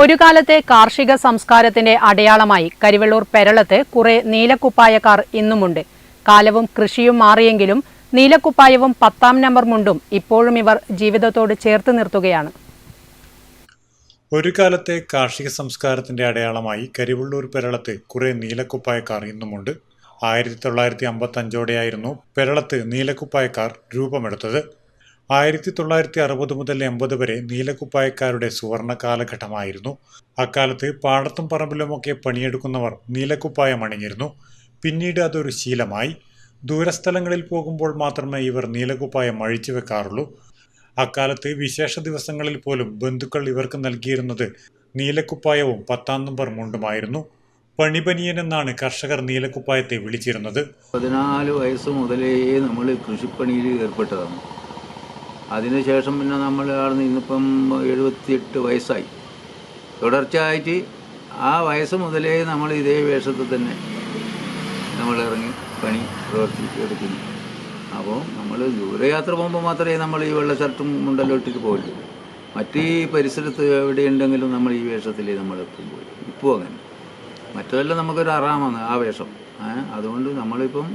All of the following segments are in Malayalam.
ഒരു കാലത്തെ കാർഷിക സംസ്കാരത്തിന്റെ അടയാളമായി കരിവെള്ളൂർ പെരളത്ത് കുറെ നീലക്കുപ്പായക്കാർ ഇന്നുമുണ്ട്. കാലവും കൃഷിയും മാറിയെങ്കിലും നീലക്കുപ്പായവും 10-ാം നമ്പർ മുണ്ടും ഇപ്പോഴും ഇവർ ജീവിതത്തോട് ചേർത്ത് നിർത്തുകയാണ്. ഒരു കാലത്തെ കാർഷിക സംസ്കാരത്തിന്റെ അടയാളമായി കരിവെള്ളൂർ പെരളത്ത് കുറെ നീലക്കുപ്പായക്കാർ ഇന്നുമുണ്ട്. 1955ഓടെയായിരുന്നു പെരളത്ത് നീലക്കുപ്പായക്കാർ രൂപമെടുത്തത്. 1960 മുതൽ 80 വരെ നീലക്കുപ്പായക്കാരുടെ സുവർണ കാലഘട്ടമായിരുന്നു. അക്കാലത്ത് പാടത്തും പറമ്പിലുമൊക്കെ പണിയെടുക്കുന്നവർ നീലക്കുപ്പായം അണിഞ്ഞിരുന്നു. പിന്നീട് അതൊരു ശീലമായി. ദൂരസ്ഥലങ്ങളിൽ പോകുമ്പോൾ മാത്രമേ ഇവർ നീലക്കുപ്പായം അഴിച്ചു വെക്കാറുള്ളൂ. അക്കാലത്ത് വിശേഷ ദിവസങ്ങളിൽ പോലും ബന്ധുക്കൾ ഇവർക്ക് നൽകിയിരുന്നത് നീലക്കുപ്പായവും 10-ാം നമ്പർ മുണ്ടുമായിരുന്നു. പണിബനിയൻ എന്നാണ് കർഷകർ നീലക്കുപ്പായത്തെ വിളിച്ചിരുന്നത്. 14 വയസ്സ് മുതലേ നമ്മൾ കൃഷിപ്പണിയിൽ ഏർപ്പെട്ടതാണ്. അതിനുശേഷം പിന്നെ നമ്മൾ അവിടെ ഇന്നിപ്പം 78 വയസ്സായി. തുടർച്ചയായിട്ട് ആ വയസ്സ് മുതലേ നമ്മൾ ഇതേ വേഷത്തിൽ തന്നെ നമ്മൾ ഇറങ്ങി പണി പ്രവർത്തിച്ചെടുക്കുന്നു. അപ്പോൾ നമ്മൾ ദൂരയാത്ര പോകുമ്പോൾ മാത്രമേ നമ്മൾ ഈ വെള്ള ഷർട്ടും മുണ്ടെല്ലാം ഇട്ടിട്ട് പോകൂ. മറ്റ് ഈ പരിസരത്ത് എവിടെയുണ്ടെങ്കിലും നമ്മൾ ഈ വേഷത്തിൽ നമ്മൾ എത്തുമ്പോൾ ഇപ്പോൾ അങ്ങനെ മറ്റതെല്ലാം നമുക്കൊരു ആറാമാണ് ആ വേഷം. അതുകൊണ്ട് നമ്മളിപ്പം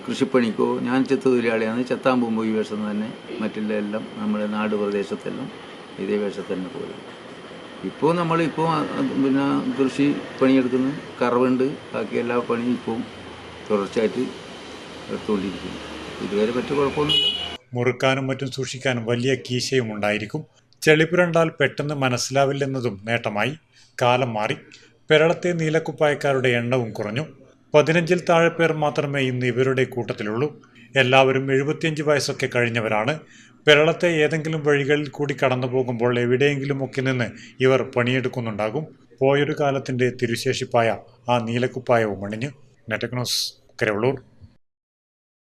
കൃഷിപ്പണിക്കോ, ഞാൻ ചെത്ത് തൊഴിലാളിയാണ്, ചെത്താൻ പോകുമ്പോൾ ഈ വേഷം തന്നെ, മറ്റുള്ള എല്ലാം നമ്മുടെ നാട് പ്രദേശത്തെല്ലാം ഇതേ വേഷത്തിൽ തന്നെ പോകും. ഇപ്പോൾ നമ്മളിപ്പോൾ പിന്നെ കൃഷി പണിയെടുക്കുന്നു, കറവുണ്ട്, ബാക്കി എല്ലാ പണിയും ഇപ്പോൾ തുടർച്ചയായിട്ട് എടുത്തുകൊണ്ടിരിക്കുന്നു. ഇതുവരെ മറ്റു കുഴപ്പമൊന്നുമില്ല. മുറുക്കാനും മറ്റും സൂക്ഷിക്കാനും വലിയ കീശയും ഉണ്ടായിരിക്കും. ചെളിപുരണ്ടാൽ പെട്ടെന്ന് മനസ്സിലാവില്ലെന്നതും നേട്ടമായി. കാലം മാറി. പെരളത്തെ നീലക്കുപ്പായക്കാരുടെ എണ്ണവും കുറഞ്ഞു. 15-ൽ താഴെ പേർ മാത്രമേ ഇന്ന് ഇവരുടെ കൂട്ടത്തിലുള്ളൂ. എല്ലാവരും 75 വയസ്സൊക്കെ കഴിഞ്ഞവരാണ്. പെരളത്തെ ഏതെങ്കിലും വഴികളിൽ കൂടി കടന്നു പോകുമ്പോൾ എവിടെയെങ്കിലുമൊക്കെ നിന്ന് ഇവർ പണിയെടുക്കുന്നുണ്ടാകും. പോയൊരു കാലത്തിന്റെ തിരുശേഷിപ്പായ ആ നീലക്കുപ്പായവും അണിഞ്ഞ്. Network news, Karivellur.